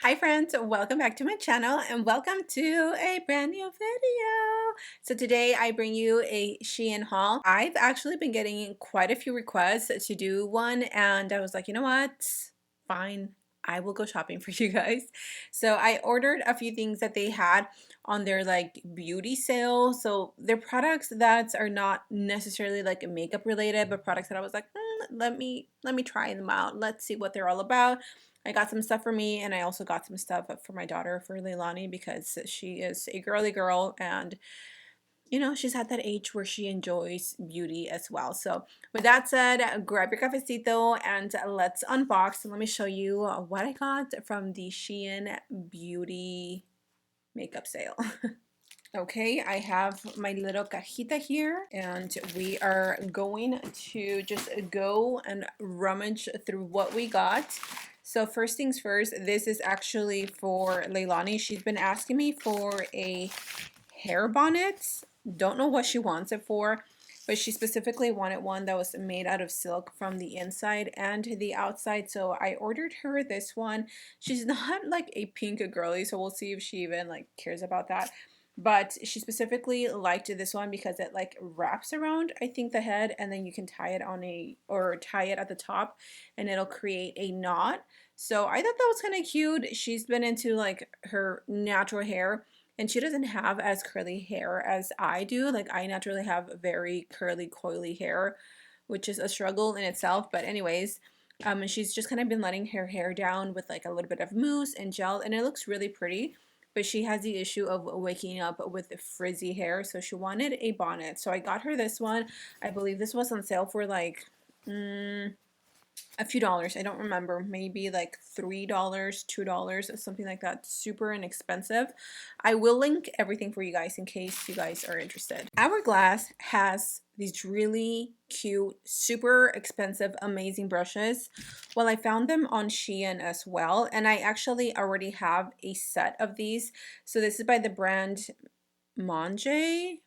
Hi friends, welcome back to my channel and welcome to a brand new video. So today I bring you a Shein haul. I've actually been getting quite a few requests to do one and I was like, you know what? Fine, I will go shopping for you guys. So I ordered a few things that they had on their like beauty sale. So they're products that are not necessarily like makeup related, but products that I was like, let me try them out. Let's see what they're all about. I got some stuff for me and I also got some stuff for my daughter, for Leilani, because she is a girly girl and you know, she's at that age where she enjoys beauty as well. So with that said, grab your cafecito and let's unbox. Let me show you what I got from the Shein beauty makeup sale. Okay, I have my little cajita here and we are going to just go and rummage through what we got. So first things first, this is actually for Leilani. She's been asking me for a hair bonnet. Don't know what she wants it for, but she specifically wanted one that was made out of silk from the inside and the outside. So I ordered her this one. She's not like a pink girly, so we'll see if she even like cares about that. But she specifically liked this one because it like wraps around, I think, the head, and then you can tie it on a, or tie it at the top and it'll create a knot. So I thought that was kind of cute. She's been into like her natural hair and she doesn't have as curly hair as I do. Like I naturally have very curly, coily hair, which is a struggle in itself. But anyways, she's just kind of been letting her hair down with like a little bit of mousse and gel, and it looks really pretty. But she has the issue of waking up with frizzy hair, so she wanted a bonnet. So I got her this one. I believe this was on sale for like a few dollars. I don't remember, maybe like $3, $2, something like that. Super inexpensive. I will link everything for you guys in case you guys are interested. Hourglass has these really cute, super expensive, amazing brushes. Well, I found them on Shein as well, and I actually already have a set of these. So this is by the brand Mange.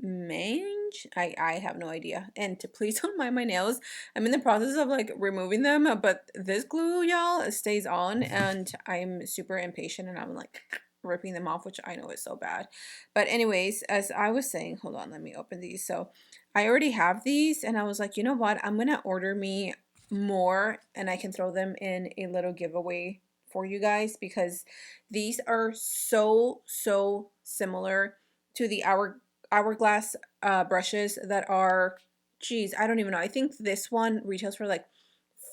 Mange? I have no idea. And to please don't mind my nails. I'm in the process of like removing them, but this glue, y'all, stays on and I'm super impatient and I'm like ripping them off, which I know is so bad. But anyways, as I was saying, hold on, let me open these. So I already have these and I was like, you know what? I'm gonna order me more and I can throw them in a little giveaway for you guys because these are so similar to the hourglass brushes that are, geez, I don't even know. I think this one retails for like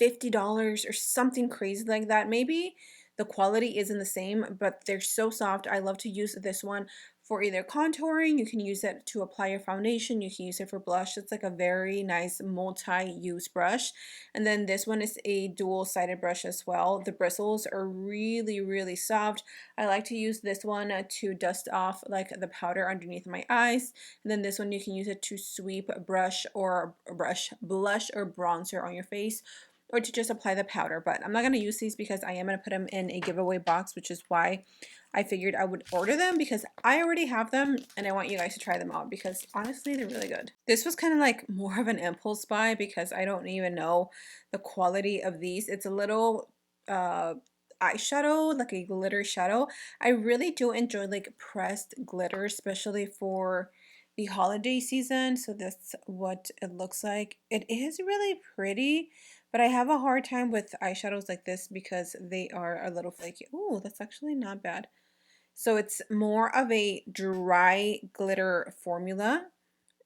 $50 or something crazy like that. Maybe the quality isn't the same, but they're so soft. I love to use this one for either contouring. You can use it to apply your foundation. You can use it for blush. It's like a very nice multi-use brush. And then this one is a dual-sided brush as well. The bristles are really soft. I like to use this one to dust off like the powder underneath my eyes. And then this one you can use it to sweep blush or bronzer on your face, or to just apply the powder. But I'm not going to use these because I am going to put them in a giveaway box, which is why I figured I would order them, because I already have them and I want you guys to try them out because honestly they're really good. This was kind of like more of an impulse buy because I don't even know the quality of these. It's a little eyeshadow, like a glitter shadow. I really do enjoy like pressed glitter, especially for the holiday season. So that's what it looks like. It is really pretty, but I have a hard time with eyeshadows like this because they are a little flaky. Oh, that's actually not bad. So it's more of a dry glitter formula.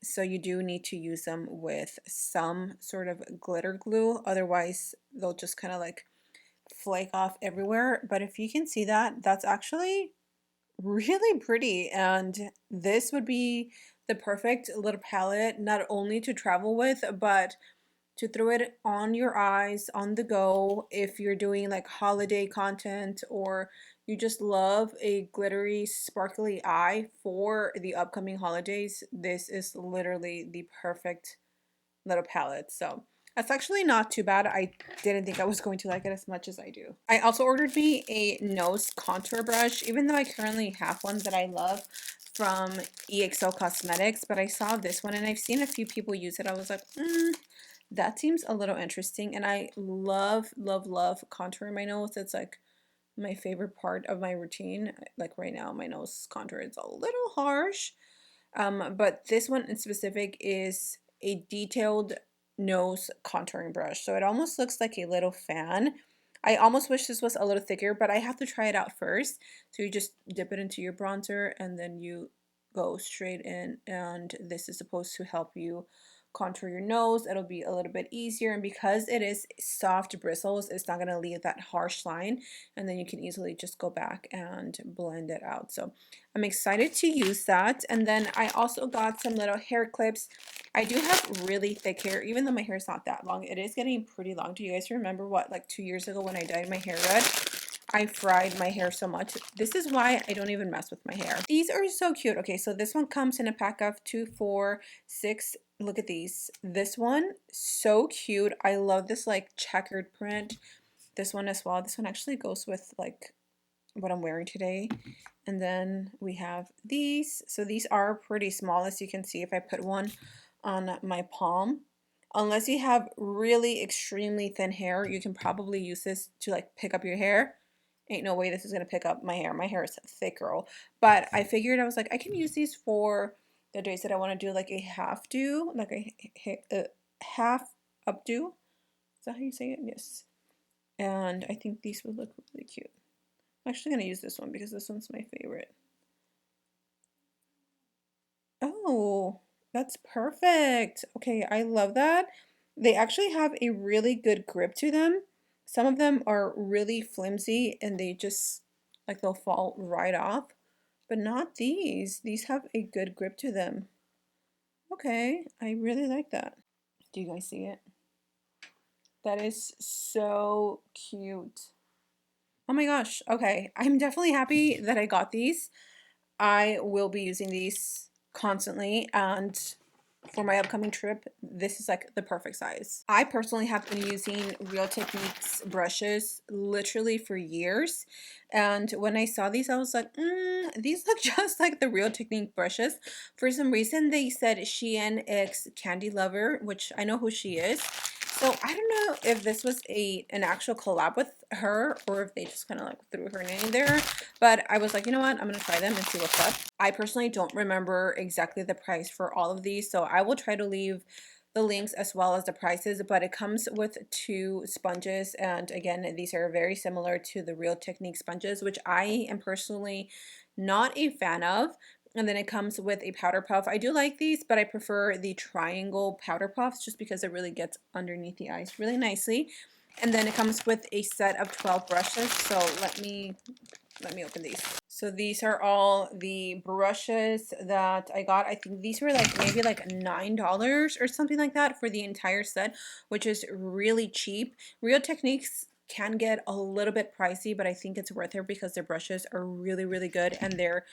So you do need to use them with some sort of glitter glue. Otherwise, they'll just kind of like flake off everywhere. But if you can see that, that's actually really pretty. And this would be the perfect little palette, not only to travel with, but to throw it on your eyes on the go if you're doing like holiday content, or you just love a glittery sparkly eye for the upcoming holidays. This is literally the perfect little palette. So that's actually not too bad. I didn't think I was going to like it as much as I do. I also ordered me a nose contour brush, even though I currently have one that I love from EXO Cosmetics, but I saw this one and I've seen a few people use it. I was like, that seems a little interesting, and I love contouring my nose. It's like my favorite part of my routine. Like right now, my nose contour is a little harsh. But this one in specific is a detailed nose contouring brush. So it almost looks like a little fan. I almost wish this was a little thicker, but I have to try it out first. So you just dip it into your bronzer and then you go straight in, and this is supposed to help you contour your nose. It'll be a little bit easier, and because it is soft bristles, it's not going to leave that harsh line, and then you can easily just go back and blend it out. So I'm excited to use that. And then I also got some little hair clips. I do have really thick hair, even though my hair is not that long. It is getting pretty long. Do you guys remember what, like 2 years ago when I dyed my hair red? I fried my hair so much. This is why I don't even mess with my hair. These are so cute. Okay, so this one comes in a pack of 2, 4, 6. Look at these. This one, so cute. I love this like checkered print. This one as well. This one actually goes with like what I'm wearing today. And then we have these. So these are pretty small, as you can see if I put one on my palm. Unless you have really extremely thin hair, you can probably use this to like pick up your hair. Ain't no way this is gonna pick up my hair. My hair is thick, girl. But I figured, I was like, I can use these for the days that I want to do like a half do, like a half updo. Is that how you say it? Yes. And I think these would look really cute. I'm actually gonna use this one because this one's my favorite. Oh, that's perfect. Okay, I love that. They actually have a really good grip to them. Some of them are really flimsy and they just, like, they'll fall right off, but not these. These have a good grip to them. Okay, I really like that. Do you guys see it? That is so cute. Oh my gosh. Okay, I'm definitely happy that I got these. I will be using these constantly, and for my upcoming trip, this is like the perfect size. I personally have been using Real Techniques brushes literally for years, and when I saw these, I was like, these look just like the Real Technique brushes. For some reason, they said Shein X Candy Lover, which I know who she is. So I don't know if this was an actual collab with her or if they just kind of like threw her name there. But I was like, you know what? I'm going to try them and see what's up. I personally don't remember exactly the price for all of these, so I will try to leave the links as well as the prices, but it comes with 2 sponges, and again, these are very similar to the Real Technique sponges, which I am personally not a fan of. And then it comes with a powder puff. I do like these, but I prefer the triangle powder puffs just because it really gets underneath the eyes really nicely. And then it comes with a set of 12 brushes. So let me open these. So these are all the brushes that I got. I think these were like maybe like $9 or something like that for the entire set, which is really cheap. Real Techniques can get a little bit pricey, but I think it's worth it because their brushes are really, really good and they're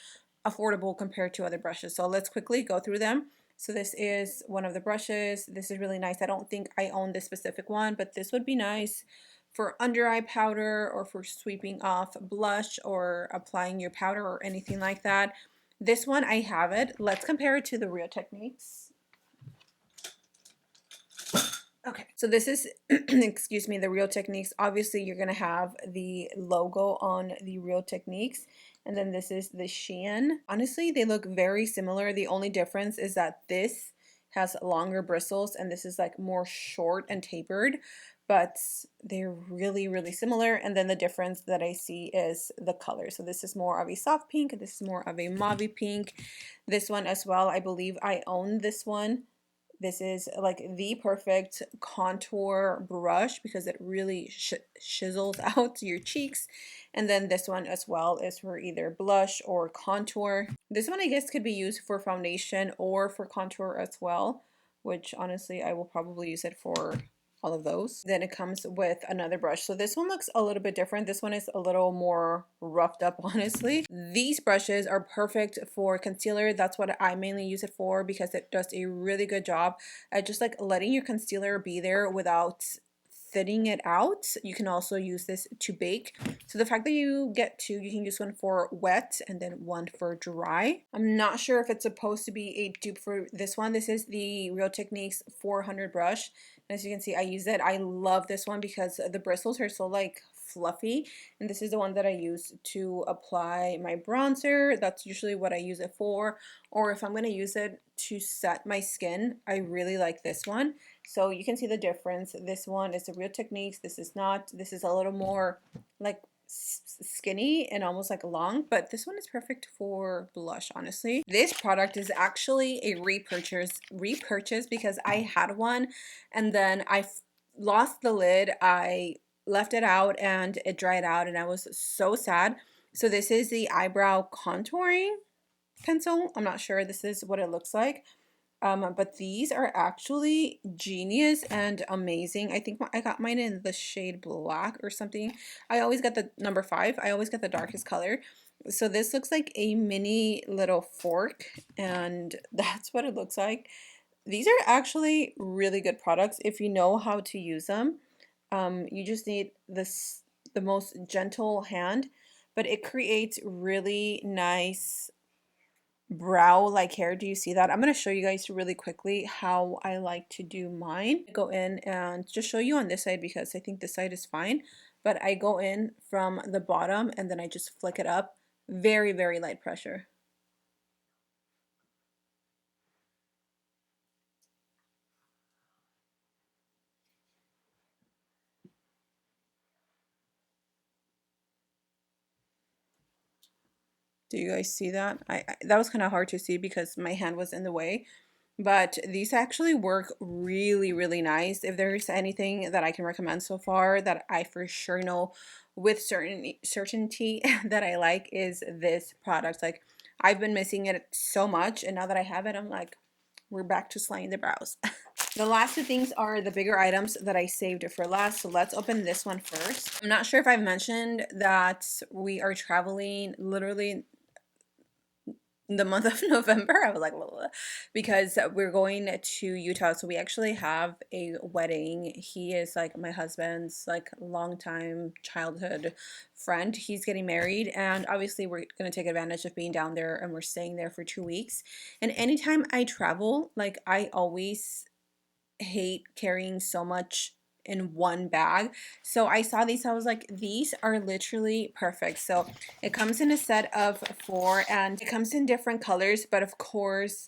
affordable compared to other brushes. So let's quickly go through them. So this is one of the brushes. This is really nice. I don't think I own this specific one, but this would be nice for under eye powder or for sweeping off blush or applying your powder or anything like that. This one, I have it. Let's compare it to the Real Techniques. Okay, so this is, excuse me, the Real Techniques. Obviously, you're going to have the logo on the Real Techniques. And then this is the Shein. Honestly, they look very similar. The only difference is that this has longer bristles and this is like more short and tapered, but they're really, really similar. And then the difference that I see is the color. So this is more of a soft pink and this is more of a mauve pink. This one as well, I believe I own this one. This is like the perfect contour brush because it really chisels out your cheeks. And then this one as well is for either blush or contour. This one I guess could be used for foundation or for contour as well, which honestly I will probably use it for all of those. Then it comes with another brush. So this one looks a little bit different. This one is a little more roughed up, honestly. These brushes are perfect for concealer. That's what I mainly use it for because it does a really good job at just like letting your concealer be there without thinning it out. You can also use this to bake. So the fact that you get 2, you can use one for wet and then one for dry. I'm not sure if it's supposed to be a dupe for this one. This is the Real Techniques 400 brush. As you can see, I use it. I love this one because the bristles are so like fluffy, and this is the one that I use to apply my bronzer. That's usually what I use it for, or if I'm going to use it to set my skin, I really like this one. So you can see the difference. This one is the Real Techniques. This is not. This is a little more like skinny and almost like long, but this one is perfect for blush. Honestly, this product is actually a repurchase because I had one and then I lost the lid. I left it out and it dried out and I was so sad. So this is the eyebrow contouring pencil. I'm not sure this is what it looks like. But these are actually genius and amazing. I think I got mine in the shade black or something. I always get the number 5. I always get the darkest color. So this looks like a mini little fork, and that's what it looks like. These are actually really good products if you know how to use them. You just need the most gentle hand, but it creates really nice brow like hair. Do you see that? I'm going to show you guys really quickly how I like to do mine. Go in and just show you on this side because I think this side is fine, but I go in from the bottom and then I just flick it up. Very, very light pressure. Do you guys see that? That was kind of hard to see because my hand was in the way. But these actually work really, really nice. If there's anything that I can recommend so far that I for sure know with certainty that I like is this product. Like, I've been missing it so much, and now that I have it, I'm like, we're back to slaying the brows. The last two things are the bigger items that I saved for last. So let's open this one first. I'm not sure if I've mentioned that we are traveling literally the month of November. I was like, blah, blah, blah, because we're going to Utah. So we actually have a wedding. He is like my husband's like longtime childhood friend. He's getting married, and obviously we're gonna take advantage of being down there, and we're staying there for 2 weeks. And anytime I travel, like I always hate carrying so much in one bag. So I saw these, I was like, these are literally perfect. So it comes in a set of 4 and it comes in different colors, but of course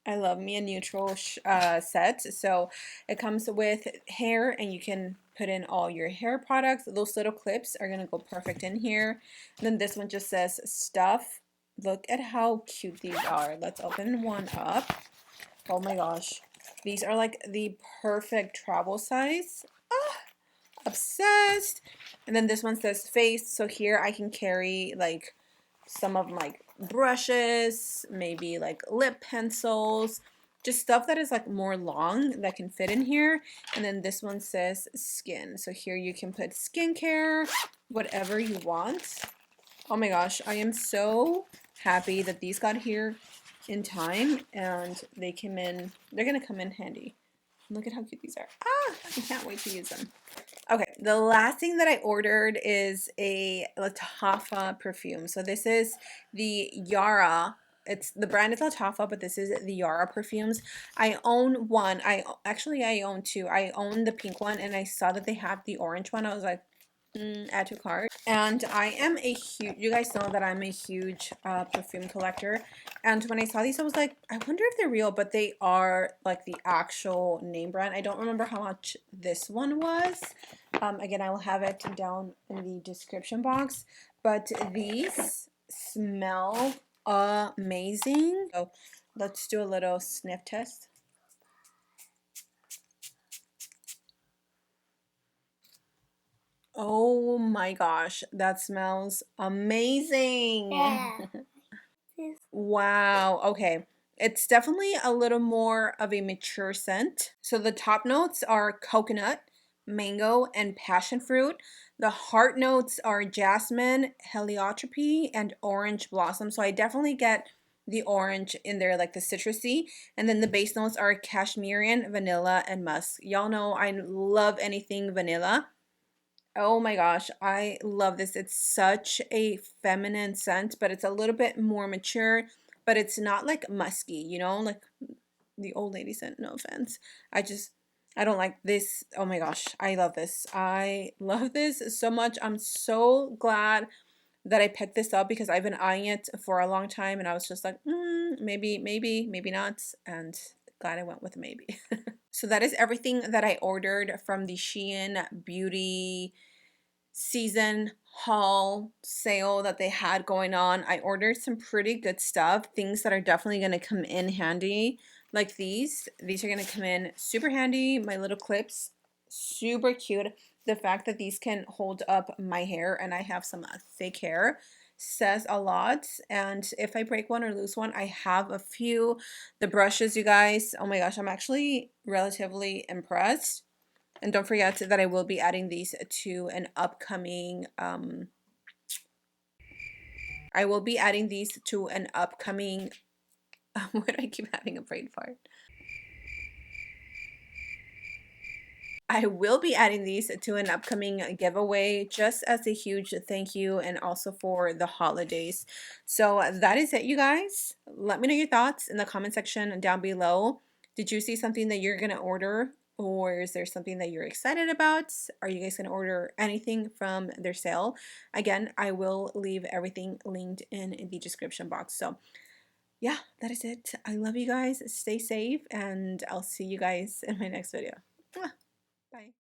I love me a neutral set. So it comes with hair and you can put in all your hair products. Those little clips are gonna go perfect in here. And then this one just says stuff. Look at how cute these are. Let's open one up. Oh my gosh. These are like the perfect travel size. Ah, obsessed. And then this one says face. So here I can carry like some of my brushes, maybe like lip pencils, just stuff that is like more long that can fit in here. And then this one says skin. So here you can put skincare, whatever you want. Oh my gosh, I am so happy that these got here in time and they came in. They're gonna come in handy. Look at how cute these are. Ah, I can't wait to use them. Okay, the last thing that I ordered is a Lattafa perfume. So this is the Yara. It's the brand is Lattafa, but this is the Yara perfumes. I own one. I own 2. I own the pink one, and I saw that they have the orange one. I was like, add to cart. And I am a huge, you guys know that I'm a huge perfume collector, and when I saw these I was like, I wonder if they're real, but they are like the actual name brand. I don't remember how much this one was. Again, I will have it down in the description box, but these smell amazing. So let's do a little sniff test. Oh my gosh, that smells amazing. Yeah. Wow, okay. It's definitely a little more of a mature scent. So the top notes are coconut, mango, and passion fruit. The heart notes are jasmine, heliotrope, and orange blossom. So I definitely get the orange in there, like the citrusy. And then the base notes are cashmere, vanilla, and musk. Y'all know I love anything vanilla. Oh my gosh, I love this. It's such a feminine scent, but it's a little bit more mature, but it's not like musky, like the old lady scent, no offense. I just I don't like this. Oh my gosh, I love this. I love this so much. I'm so glad that I picked this up because I've been eyeing it for a long time and I was just like, maybe not. And glad I went with a maybe. So that is everything that I ordered from the Shein Beauty season haul sale that they had going on. I ordered some pretty good stuff, things that are definitely going to come in handy, like these. These are going to come in super handy. My little clips, super cute. The fact that these can hold up my hair and I have some thick hair says a lot. And if I break one or lose one, I have a few. The brushes, you guys, oh my gosh, I'm actually relatively impressed. And don't forget that I will be adding these to an upcoming, I will be adding these to an upcoming, what do I keep having a brain fart? I will be adding these to an upcoming giveaway just as a huge thank you and also for the holidays. So that is it, you guys. Let me know your thoughts in the comment section down below. Did you see something that you're going to order? Or is there something that you're excited about? Are you guys going to order anything from their sale? Again, I will leave everything linked in the description box. So yeah, that is it. I love you guys. Stay safe and I'll see you guys in my next video. Mwah. Bye.